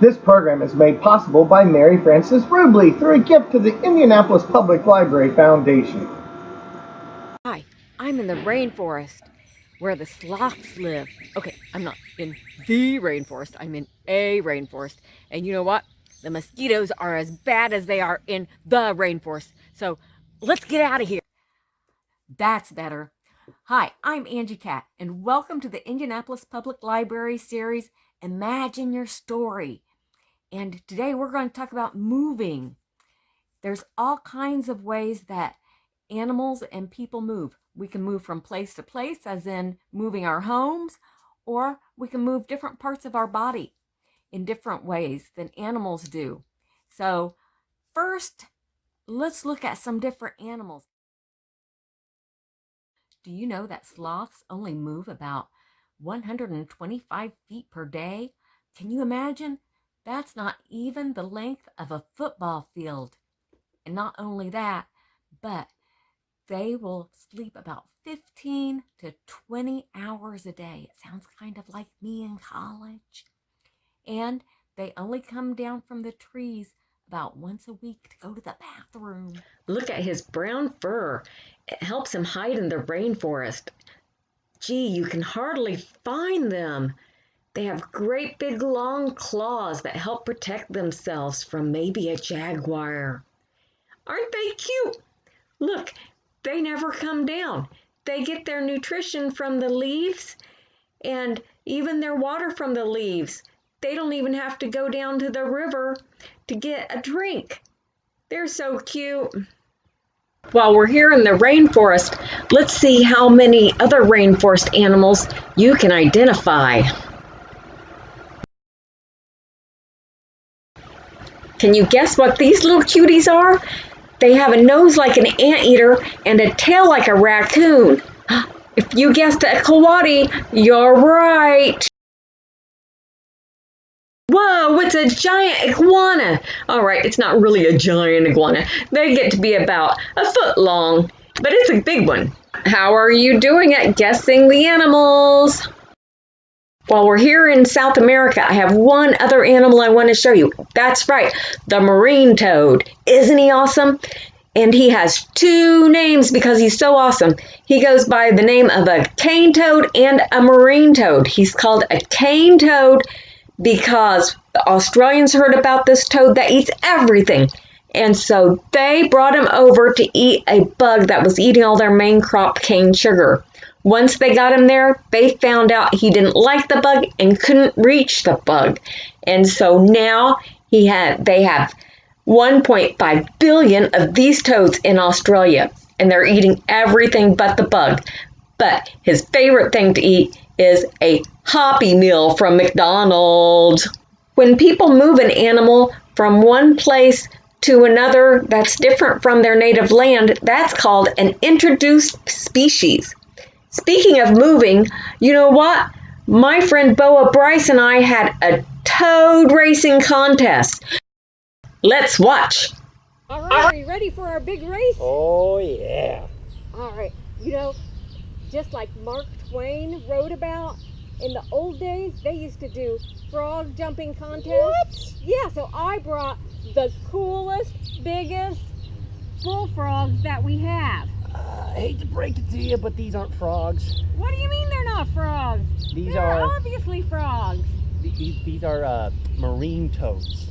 This program is made possible by Mary Frances Rubley through a gift to the Indianapolis Public Library Foundation. Hi, I'm in the rainforest where the sloths live. Okay, I'm not in the rainforest, I'm in a rainforest. And you know what? The mosquitoes are as bad as they are in the rainforest. So let's get out of here. That's better. Hi, I'm AngiCat, and welcome to the Indianapolis Public Library series, Imagine Your Story. And today we're going to talk about moving. There's all kinds of ways that animals and people move. We can move from place to place, as in moving our homes, or we can move different parts of our body in different ways than animals do. So first, let's look at some different animals. Do you know that sloths only move about 125 feet per day? Can you imagine? That's not even the length of a football field. And not only that, but they will sleep about 15 to 20 hours a day. It sounds kind of like me in college. And they only come down from the trees about once a week to go to the bathroom. Look at his brown fur. It helps him hide in the rainforest. Gee, you can hardly find them. They have great big long claws that help protect themselves from maybe a jaguar. Aren't they cute? Look, they never come down. They get their nutrition from the leaves and even their water from the leaves. They don't even have to go down to the river to get a drink. They're so cute. While we're here in the rainforest, let's see how many other rainforest animals you can identify. Can you guess what these little cuties are? They have a nose like an anteater and a tail like a raccoon. If you guessed a coati, you're right. Whoa, it's a giant iguana. All right, it's not really a giant iguana. They get to be about a foot long, but it's a big one. How are you doing at guessing the animals? While we're here in South America, I have one other animal I want to show you. That's right, the marine toad. Isn't he awesome? And he has two names because he's so awesome. He goes by the name of a cane toad and a marine toad. He's called a cane toad because the Australians heard about this toad that eats everything. And so they brought him over to eat a bug that was eating all their main crop, cane sugar. Once they got him there, they found out he didn't like the bug and couldn't reach the bug. And so now they have 1.5 billion of these toads in Australia, and they're eating everything but the bug. But his favorite thing to eat is a Happy Meal from McDonald's. When people move an animal from one place to another that's different from their native land, that's called an introduced species. Speaking of moving, you know what? My friend Boa Bryce and I had a toad racing contest. Let's watch. All right, are you ready for our big race? Oh, yeah. All right, you know, just like Mark Twain wrote about, in the old days, they used to do frog jumping contests. What? Yeah, so I brought the coolest, biggest bullfrogs that we have. I hate to break it to you, but these aren't frogs. What do you mean they're not frogs? These they're are obviously frogs. these are marine toads,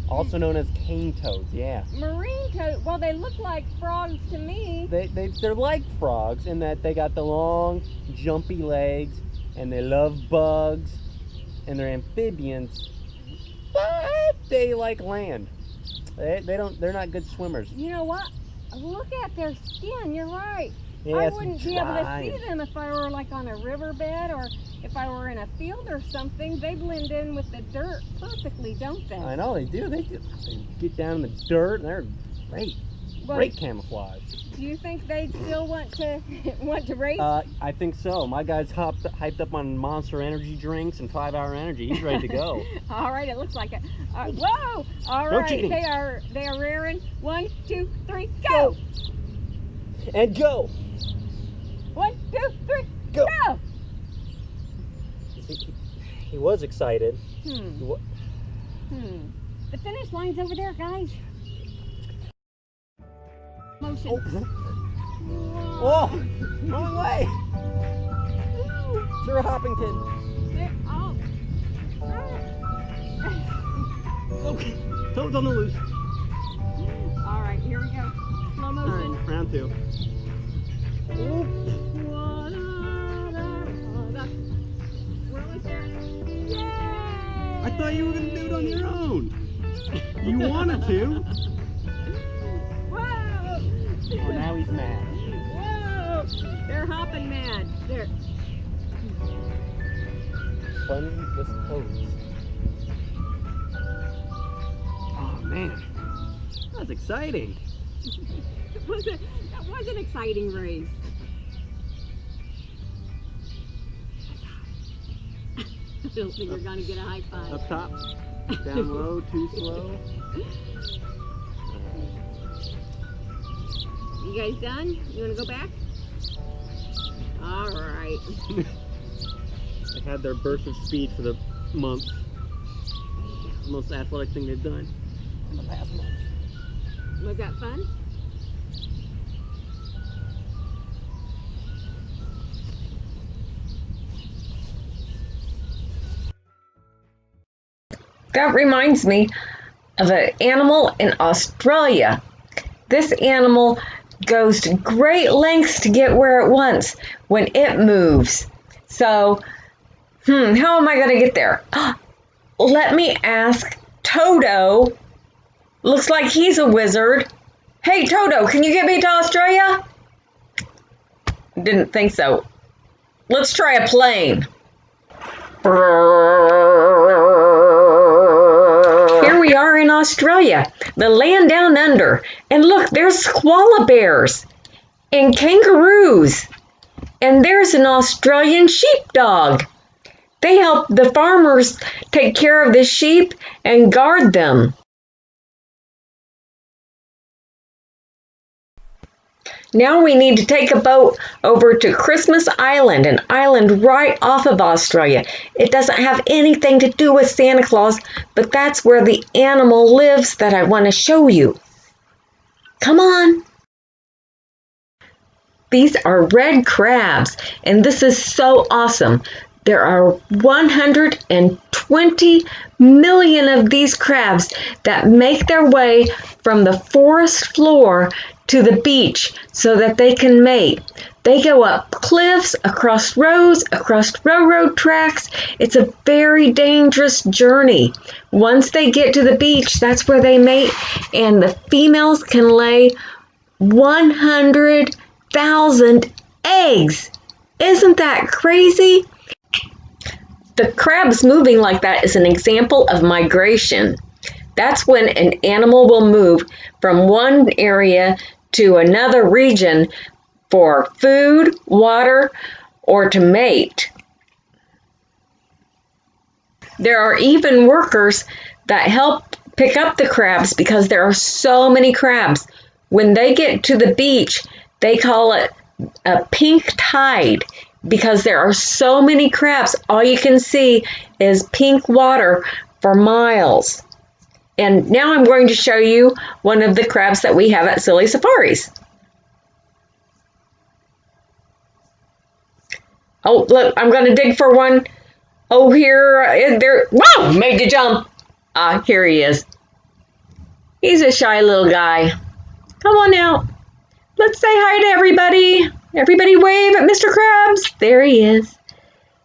also known as cane toads. Yeah. Marine toad. Well, they look like frogs to me. They're like frogs in that they got the long, jumpy legs, and they love bugs, and they're amphibians, but they like land. They're not good swimmers. You know what? Look at their skin. You're right. Yeah, I it's wouldn't be able to dry. see them if I were like on a riverbed or if I were in a field or something. They blend in with the dirt perfectly, don't they? I know they do. They get down in the dirt, and they're great. Well, Great camouflage. Do you think they'd still want to race? I think so. My guy's hyped up on Monster Energy drinks and 5 Hour Energy. He's ready to go. All right, it looks like it. Whoa! All No right, cheating. they are rearing. 1, 2, 3, go! And go. 1, 2, 3, Go. go! He was excited. The finish line's over there, guys. Motion. Oh, wrong way. Sir Hoppington. There, oh. Okay, toes on the loose. All right, here we go. Slow motion. All right, round 2. Oop. We're almost there. Yay! I thought you were gonna do it on your own. You wanted to. Whoa! Oh, now he's mad. Whoa! They're hopping mad. They're. Funny toes. Oh man, that's exciting. That was an exciting race. I don't think we're gonna get a high five. Up top, down low, too slow. You guys done? You wanna go back? All right. They had their burst of speed for the month. Most athletic thing they've done in the past month. Was that fun? That reminds me of an animal in Australia. This animal goes to great lengths to get where it wants when it moves. So, how am I going to get there? Let me ask Toto. Looks like he's a wizard. Hey, Toto, can you get me to Australia? Didn't think so. Let's try a plane. Here we are in Australia, the land down under. And look, there's koala bears and kangaroos. And there's an Australian sheepdog. They help the farmers take care of the sheep and guard them. Now we need to take a boat over to Christmas Island, an island right off of Australia. It doesn't have anything to do with Santa Claus, but that's where the animal lives that I want to show you. Come on. These are red crabs, and this is so awesome. There are 120 million of these crabs that make their way from the forest floor to the beach so that they can mate. They go up cliffs, across roads, across railroad tracks. It's a very dangerous journey. Once they get to the beach, that's where they mate, and the females can lay 100,000 eggs. Isn't that crazy? The crabs moving like that is an example of migration. That's when an animal will move from one area to another region for food, water, or to mate. There are even workers that help pick up the crabs because there are so many crabs. When they get to the beach, they call it a pink tide because there are so many crabs. All you can see is pink water for miles. And now I'm going to show you one of the crabs that we have at Silly Safaris. Oh, look, I'm going to dig for one. Oh, here, there. Whoa, made you jump. Here he is. He's a shy little guy. Come on now. Let's say hi to everybody. Everybody wave at Mr. Krabs. There he is.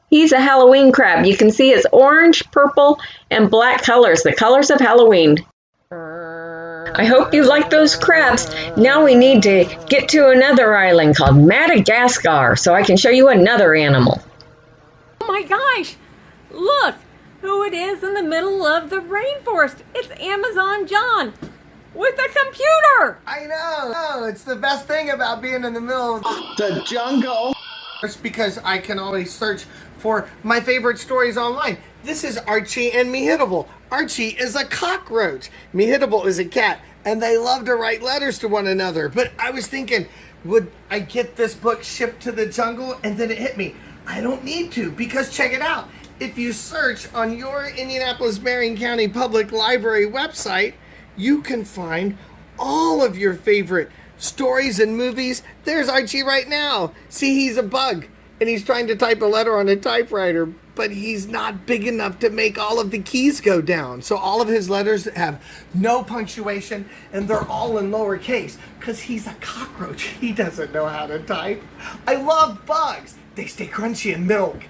He's a Halloween crab. You can see it's orange, purple, and black colors, the colors of Halloween. I hope you like those crabs. Now we need to get to another island called Madagascar so I can show you another animal. Oh my gosh! Look who it is in the middle of the rainforest. It's Amazon John with a computer. I know. It's the best thing about being in the middle of the jungle. It's because I can always search for my favorite stories online. This is Archie and Mehitable. Archie is a cockroach. Mehitable is a cat. And they love to write letters to one another. But I was thinking, would I get this book shipped to the jungle? And then it hit me. I don't need to, because check it out. if you search on your Indianapolis-Marion County Public Library website, you can find all of your favorite stories and movies. There's Archie right now. See, he's a bug, and he's trying to type a letter on a typewriter, but he's not big enough to make all of the keys go down. So all of his letters have no punctuation, and they're all in lowercase, because he's a cockroach. He doesn't know how to type. I love bugs. They stay crunchy in milk.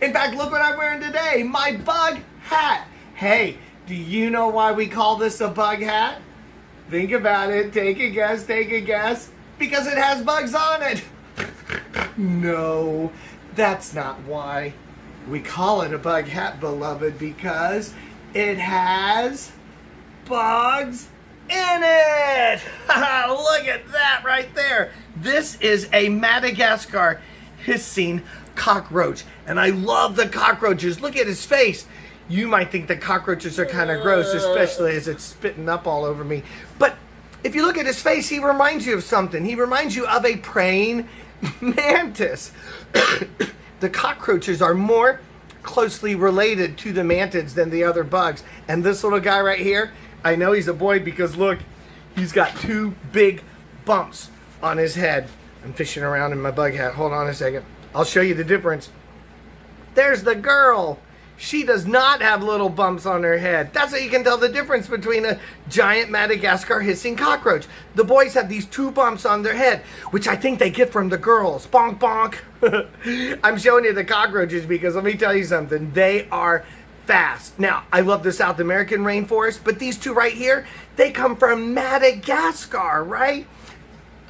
In fact, look what I'm wearing today, my bug hat. Hey, do you know why we call this a bug hat? Think about it, take a guess, because it has bugs on it. No, that's not why. We call it a bug hat, beloved, because it has bugs in it. Look at that right there. This is a Madagascar hissing cockroach, and I love the cockroaches. Look at his face. You might think the cockroaches are kind of gross, especially as it's spitting up all over me. But if you look at his face, he reminds you of something. He reminds you of a praying mantis. The cockroaches are more closely related to the mantids than the other bugs. And this little guy right here, I know he's a boy because look, he's got two big bumps on his head. I'm fishing around in my bug hat. Hold on a second. I'll show you the difference. There's the girl. She does not have little bumps on her head. That's how you can tell the difference between a giant Madagascar hissing cockroach. The boys have these two bumps on their head, which I think they get from the girls. Bonk, bonk. I'm showing you the cockroaches because let me tell you something. They are fast. Now, I love the South American rainforest, but these two right here, they come from Madagascar, right?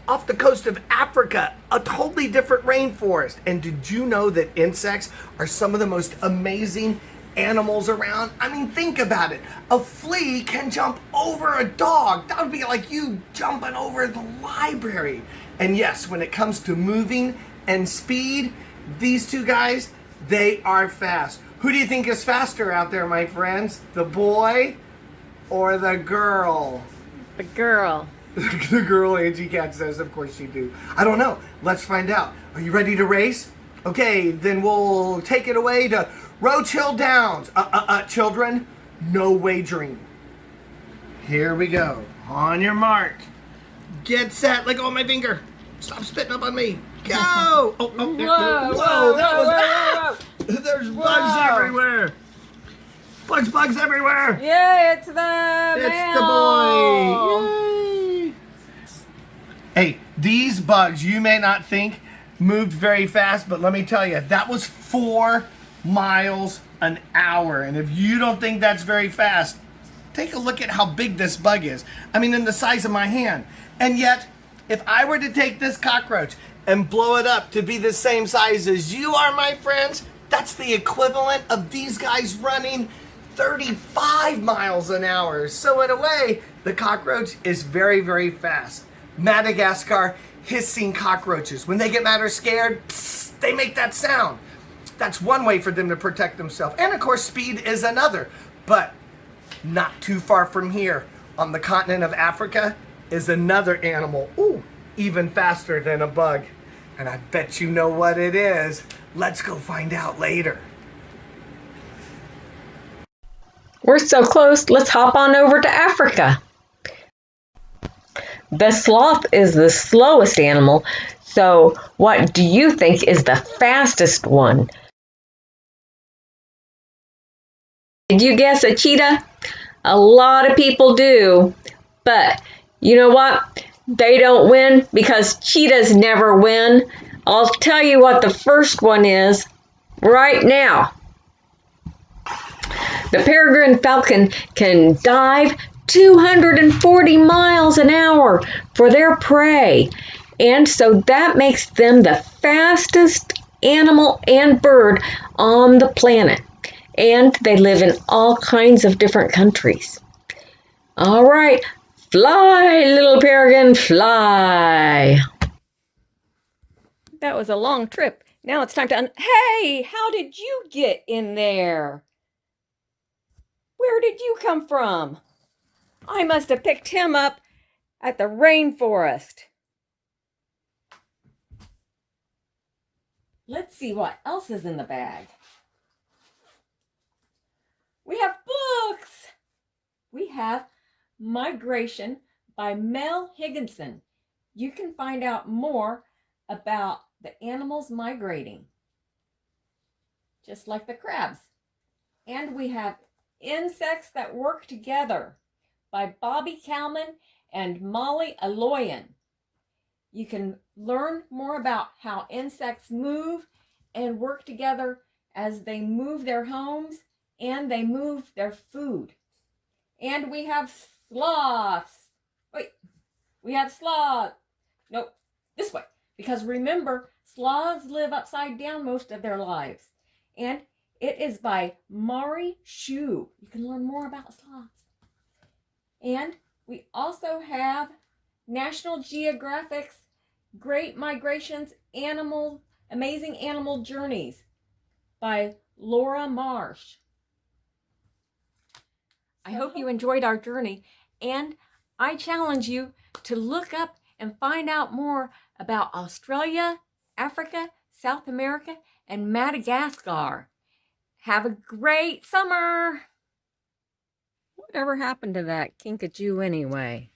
Off the coast of Africa, a totally different rainforest. And did you know that insects are some of the most amazing animals around? I mean, think about it. A flea can jump over a dog. That would be like you jumping over the library. And yes, when it comes to moving and speed, these two guys, they are fast. Who do you think is faster out there, my friends? The boy or the girl? The girl. The girl, AngiCat says, of course you do. I don't know. Let's find out. Are you ready to race? Okay, then we'll take it away to Roach Hill Downs. Children, no wagering. Here we go. On your mark. Get set. Let go of my finger. Stop spitting up on me. Go! Whoa, that was... There's bugs everywhere. Bugs everywhere. Yay, it's the boy. Yay. Hey, these bugs, you may not think moved very fast, but let me tell you, that was 4 miles an hour. And if you don't think that's very fast, take a look at how big this bug is. I mean, in the size of my hand. And yet, if I were to take this cockroach and blow it up to be the same size as you are, my friends, that's the equivalent of these guys running 35 miles an hour. So in a way, the cockroach is very, very fast. Madagascar hissing cockroaches. When they get mad or scared, psst, they make that sound. That's one way for them to protect themselves. And of course, speed is another. But not too far from here, on the continent of Africa, is another animal, even faster than a bug. And I bet you know what it is. Let's go find out later. We're so close, let's hop on over to Africa. The sloth is the slowest animal, so what do you think is the fastest one? Did you guess a cheetah? A lot of people do, but you know what? They don't win because cheetahs never win. I'll tell you what the first one is right now. The peregrine falcon can dive 240 miles an hour for their prey. And so that makes them the fastest animal and bird on the planet. And they live in all kinds of different countries. All right, fly, little peregrine, fly. That was a long trip. Now it's time to Hey, how did you get in there? Where did you come from? I must have picked him up at the rainforest. Let's see what else is in the bag. We have books. We have Migration by Mel Higginson. You can find out more about the animals migrating, just like the crabs. And we have Insects That Work Together by Bobby Kalman and Molly Aloyan. You can learn more about how insects move and work together as they move their homes and they move their food. And we have sloths. Wait, we have sloths. Nope, this way. Because remember, sloths live upside down most of their lives. And it is by Mari Shu. You can learn more about sloths. And we also have National Geographic's Great Migrations Amazing Animal Journeys by Laura Marsh. I hope you enjoyed our journey, and I challenge you to look up and find out more about Australia, Africa, South America, and Madagascar. Have a great summer! Whatever happened to that kinkajou anyway?